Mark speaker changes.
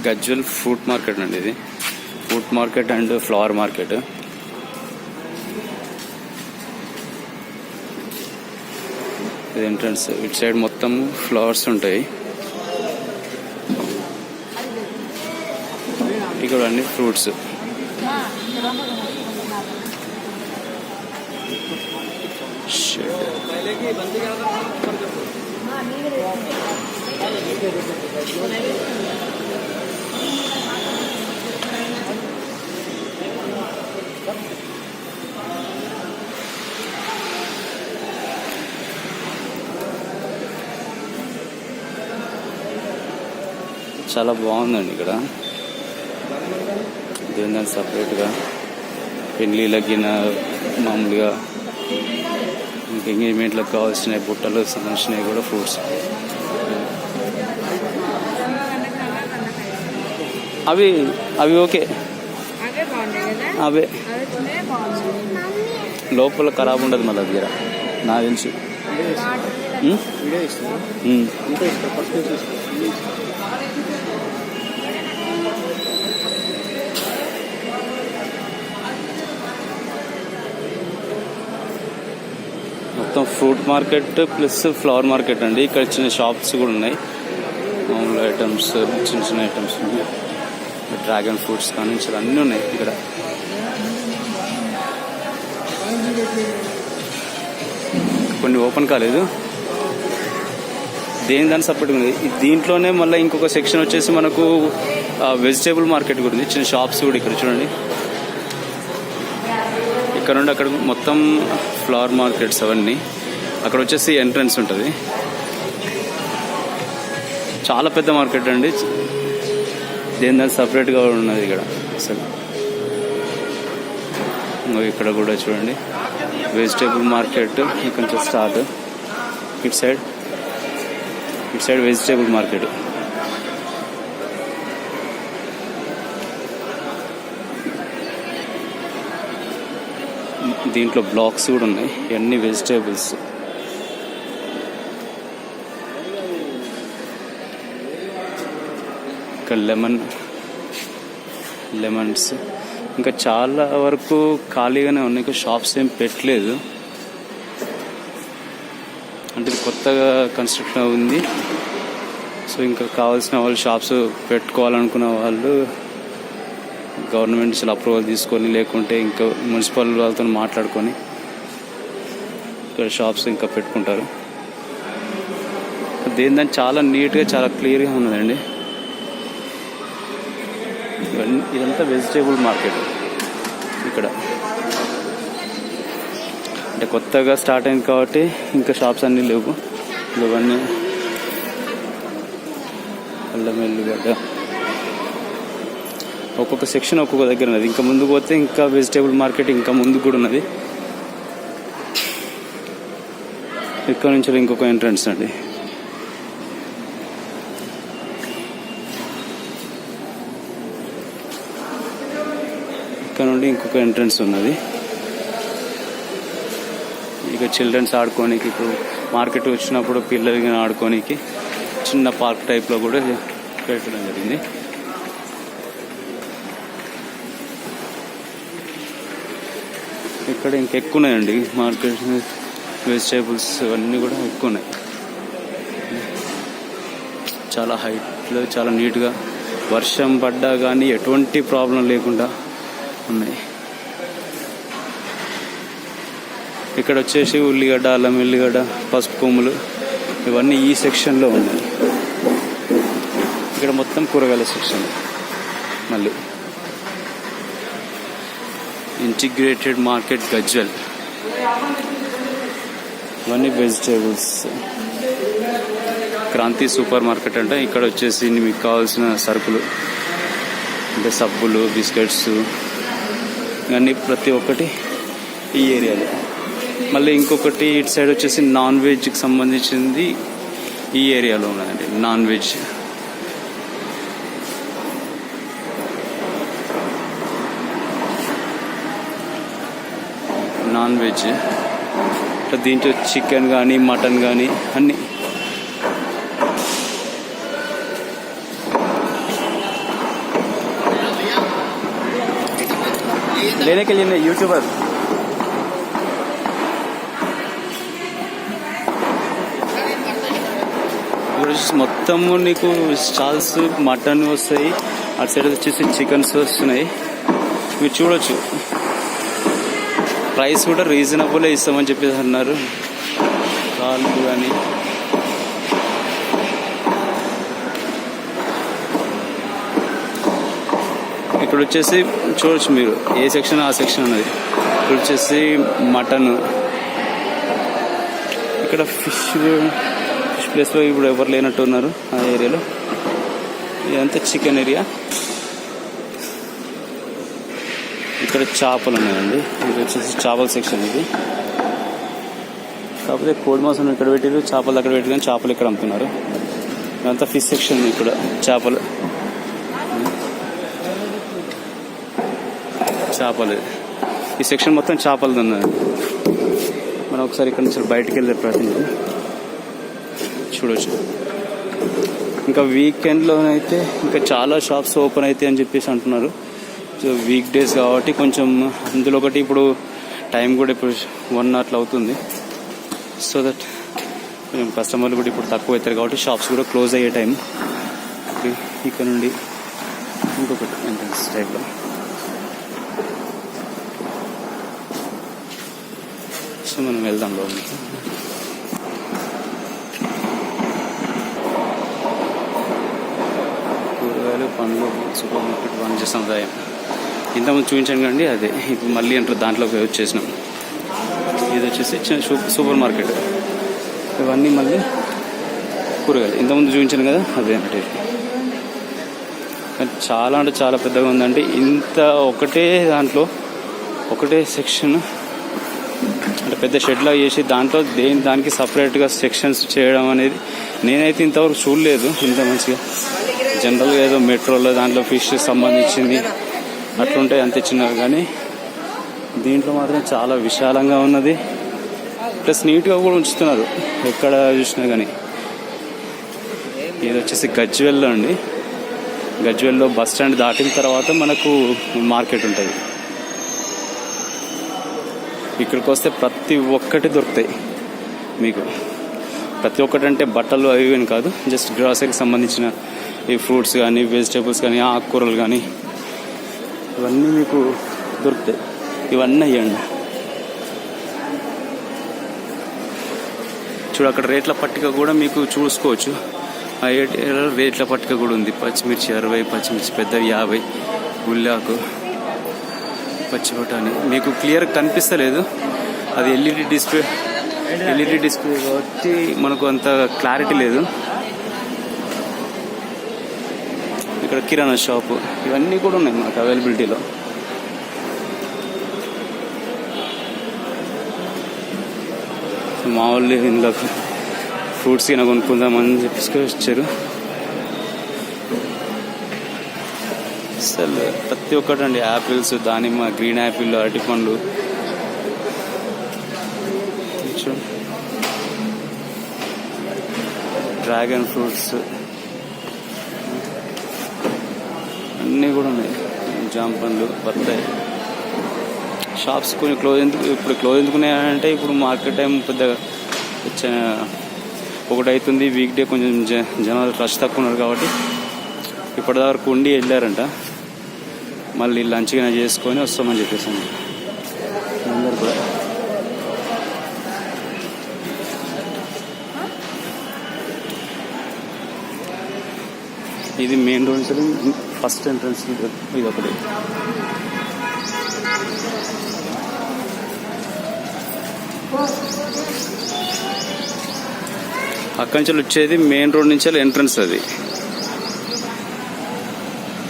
Speaker 1: Gajwel fruit market అండి. ఇది fruit market and flower market. ఇది ఎంట్రన్స్. ఇటు సైడ్ మొత్తం ఫ్లవర్స్ ఉంటాయి. ఇక్కడ అన్ని ఫ్రూట్స్. చాలా బాగుందండి ఇక్కడ. దీని సపరేట్గా పెళ్ళిళ్ళకి మామూలుగా ఇంకా ఎంగేజ్మెంట్లకు కావాల్సిన బుట్టలు సంబంధించినవి కూడా ఫ్రూట్స్. అవి అవి ఓకే, అవే లోపల ఖరాబ్ ఉండదు మళ్ళీ దగ్గర నాకు తెలుసు. మొత్తం fruit market plus flower market అండి. ఇక్కడ చిన్న షాప్స్ కూడా ఉన్నాయి. మామూలు ఐటమ్స్, చిన్న చిన్న ఐటమ్స్ ఉన్నాయి. డ్రాగన్ ఫ్రూట్స్ కానీ అన్నీ ఉన్నాయి ఇక్కడ. కొన్ని ఓపెన్ కాలేదు, దాని సపరేట్ ఉంది. దీంట్లోనే మళ్ళీ ఇంకొక సెక్షన్ వచ్చేసి మనకు వెజిటేబుల్ మార్కెట్ కూడా ఉంది. చిన్న షాప్స్ కూడా ఇక్కడ చూడండి. ఇక్కడ నుండి అక్కడ మొత్తం ఫ్లవర్ మార్కెట్స్ అవన్నీ. అక్కడ వచ్చేసి ఎంట్రన్స్ ఉంటుంది. చాలా పెద్ద మార్కెట్ అండి. దాని సపరేట్గా ఉన్నది ఇక్కడ అసలు. ఇక్కడ కూడా చూడండి వెజిటేబుల్ మార్కెట్. ఇక్కడ నుంచి స్టార్ట్ ఇటు సైడ్ వెజిటేబుల్ మార్కెట్. దీంట్లో బ్లాక్స్ కూడా ఉన్నాయి. ఇవన్నీ వెజిటేబుల్స్. ఇక్కడ లెమన్స్ ఇంకా చాలా వరకు ఖాళీగానే ఉన్నాయి. ఇంకా షాప్స్ ఏం పెట్టలేదు అంటే ఇది కొత్తగా కన్స్ట్రక్షన్ ఉంది. సో ఇంకా కావాల్సిన వాళ్ళు షాప్స్ పెట్టుకోవాలనుకున్న వాళ్ళు గవర్నమెంట్ అసలు అప్రూవల్ తీసుకొని, లేకుంటే ఇంకా మున్సిపల్ వాళ్ళతో మాట్లాడుకొని ఇక్కడ షాప్స్ ఇంకా పెట్టుకుంటారు. దాని చాలా నీట్గా చాలా క్లియర్గా ఉన్నదండి. ఇదంతా వెజిటేబుల్ మార్కెట్ ఇక్కడ. అంటే కొత్తగా స్టార్ట్ అయింది కాబట్టి ఇంకా షాప్స్ అన్నీ లేవు. ఇవన్నీ అల్లం, ఎల్లిగడ్డ, ఒక్కొక్క సెక్షన్ ఒక్కొక్క దగ్గర ఉన్నది. ఇంకా ముందుకు పోతే ఇంకా వెజిటేబుల్ మార్కెట్ ఇంకా ముందుకు కూడా ఉన్నది. ఇక్కడ నుంచి ఇంకొక ఎంట్రన్స్ అండి. ఇక్కడ నుండి ఇంకొక ఎంట్రన్స్ ఉన్నది. ఇక చిల్డ్రన్స్ ఆడుకోనికి, ఇప్పుడు మార్కెట్ వచ్చినప్పుడు పిల్లలకి ఆడుకోనికి చిన్న పార్క్ టైప్లో కూడా పెట్టడం జరిగింది. ఇక్కడ ఇంకెక్కువ ఉన్నాయండి మార్కెట్. వెజిటేబుల్స్ అన్నీ కూడా ఎక్కువ ఉన్నాయి. చాలా హైట్లో చాలా నీట్గా, వర్షం పడ్డా కానీ ఎటువంటి ప్రాబ్లం లేకుండా ఉన్నాయి. ఇక్కడ వచ్చేసి ఉల్లిగడ్డ, అల్లం ఎల్లిగడ్డ, పసుపు కొమ్ములు ఇవన్నీ ఈ సెక్షన్లో ఉన్నాయి. ఇక్కడ మొత్తం కూరగాయల సెక్షన్. మళ్ళీ ఇంటిగ్రేటెడ్ మార్కెట్ గజ్వెల్. ఇవన్నీ వెజిటేబుల్స్. క్రాంతి సూపర్ మార్కెట్ అంటే ఇక్కడ వచ్చేసి మీకు కావాల్సిన సరుకులు అంటే సబ్బులు, బిస్కెట్స్ ఇవన్నీ ప్రతి ఒక్కటి ఈ ఏరియాలో. మళ్ళీ ఇంకొకటి ఇటు సైడ్ వచ్చేసి నాన్ వెజ్కి సంబంధించింది ఈ ఏరియాలో ఉన్నదండి. నాన్ వెజ్ దీంట్లో చికెన్ కానీ మటన్ కానీ అన్నీ लेने के लिए नहीं, यूट्यूबर। మొత్తము నీకు స్టాల్స్ మటన్ వస్తాయి, అటు సైడ్ వచ్చేసి చికెన్స్ వస్తున్నాయి. మీరు చూడొచ్చు, ప్రైస్ కూడా రీజనబుల్ ఇస్తామని చెప్పేసి అన్నారు. కాళ్ళు కానీ ఇక్కడ వచ్చేసి చూడొచ్చు మీరు, ఏ సెక్షన్ ఆ సెక్షన్ ఉన్నది. ఇక్కడ వచ్చేసి మటన్, ఇక్కడ ఫిష్ ప్లేస్లో ఇప్పుడు ఎవరు లేనట్టు ఉన్నారు ఆ ఏరియాలో. ఇదంతా చికెన్ ఏరియా. ఇక్కడ చేపలు ఉన్నాయండి, ఇది వచ్చేసి చేపల సెక్షన్. ఇది కాకపోతే కోడి మాంసం ఇక్కడ పెట్టారు, చేపలు అక్కడ పెట్టారు, కానీ చేపలు ఇక్కడ అమ్ముతున్నారు. ఇదంతా ఫిష్ సెక్షన్. ఇక్కడ చేపలు ఈ సెక్షన్ మొత్తం చేపలది ఉన్నది. మనం ఒకసారి ఇక్కడ నుంచి బయటకు వెళ్ళే ప్రయత్నం చూడవచ్చు. ఇంకా వీకెండ్లోనైతే ఇంకా చాలా షాప్స్ ఓపెన్ అవుతాయి అని చెప్పేసి అంటున్నారు. సో వీక్ డేస్ కాబట్టి కొంచెం, అందులో ఒకటి ఇప్పుడు టైం కూడా ఇప్పుడు 1 అట్లా అవుతుంది. సో దట్ కొంచెం కస్టమర్లు కూడా ఇప్పుడు తక్కువ అవుతారు కాబట్టి షాప్స్ కూడా క్లోజ్ అయ్యే టైం. ఇక్కడ నుండి ఇంకొకటి ఎంట్రన్స్ టైప్లో. సో మనం వెళ్దాం లోపలికి. కూరగాయలు, పండ్లు, సూపర్ మార్కెట్, వాణిజ్య సముదాయం. ఇంతకుముందు చూపించాను కండి, అదే ఇప్పుడు మళ్ళీ అంటారు దాంట్లోకి వచ్చేసినాం. ఇది వచ్చేసి సూపర్ మార్కెట్. ఇవన్నీ మళ్ళీ కూరగాయలు. ఇంతకుముందు చూపించాను కదా, అదే అంటే కానీ చాలా అంటే చాలా పెద్దగా ఉందండి. ఇంత ఒకటే దాంట్లో ఒకటే సెక్షన్ అంటే పెద్ద షెడ్లా చేసి దాంట్లో దానికి సపరేట్గా సెక్షన్స్ చేయడం అనేది నేనైతే ఇంతవరకు చూడలేదు. ఇంత మంచిగా జనరల్గా ఏదో మెట్రోలో దాంట్లో ఫిష్ సంబంధించింది అట్లుంటాయి అంతే చిన్నవి, కానీ దీంట్లో మాత్రం చాలా విశాలంగా ఉన్నది. ప్లస్ నీట్గా కూడా ఉంచుతున్నారు ఎక్కడ చూసినా కానీ. ఇది వచ్చేసి గజ్వెల్లో అండి. గజ్వెల్లో బస్ స్టాండ్ దాటిన తర్వాత మనకు మార్కెట్ ఉంటుంది. ఇక్కడికి వస్తే ప్రతి ఒక్కటి దొరుకుతాయి మీకు. ప్రతి ఒక్కటి అంటే బట్టలు అవి అని కాదు, జస్ట్ గ్రాసరీకి సంబంధించిన ఈ ఫ్రూట్స్ కానీ, వెజిటేబుల్స్ కానీ, ఆకుకూరలు కానీ ఇవన్నీ మీకు దొరుకుతాయి. ఇవన్నీ అయ్యండి. చూడు, అక్కడ రేట్ల పట్టిక కూడా మీకు చూసుకోవచ్చు. ఆ రేట్ల పట్టిక కూడా ఉంది. పచ్చిమిర్చి 60, పచ్చిమిర్చి పెద్దవి 50, ఉల్లాకు, పచ్చి బఠానీ. మీకు క్లియర్ కనిపిస్తలేదు, అది ఎల్ఈడి డిస్ప్లే కాబట్టి మనకు అంత క్లారిటీ లేదు. ఇక్కడ కిరాణా షాపు, ఇవన్నీ కూడా ఉన్నాయి మనకు అవైలబిలిటీలో. మా వాళ్ళు ఇందులో ఫ్రూట్స్ అయినా కొనుక్కుందామని చెప్పి వచ్చారు. అసలు ప్రతి ఒక్కటి అండి, యాపిల్స్, దానిమ్మ, గ్రీన్ యాపిల్, అరటిపండ్లు, డ్రాగన్ ఫ్రూట్స్ అన్నీ కూడా ఉన్నాయి. జామ పండ్లు, బత్తాయి. షాప్స్ కొన్ని ఇప్పుడు క్లోజ్ ఎందుకున్నాయంటే ఇప్పుడు మార్కెట్ టైం పెద్దగా ఒకటి అవుతుంది. వీక్ డే కొంచెం జనాలు రష్ తక్కువ ఉన్నారు కాబట్టి ఇప్పటిదాకా ఉండి వెళ్ళారంట. మళ్ళీ లంచ్ గా చేసుకొని వస్తామని చెప్పేసాను అందరు కూడా. ఇది మెయిన్ రోడ్ ఫస్ట్ ఎంట్రన్స్. ఇది ఒకటి. అక్కడి నుంచి వచ్చేది మెయిన్ రోడ్ నుంచి ఎంట్రన్స్ అది.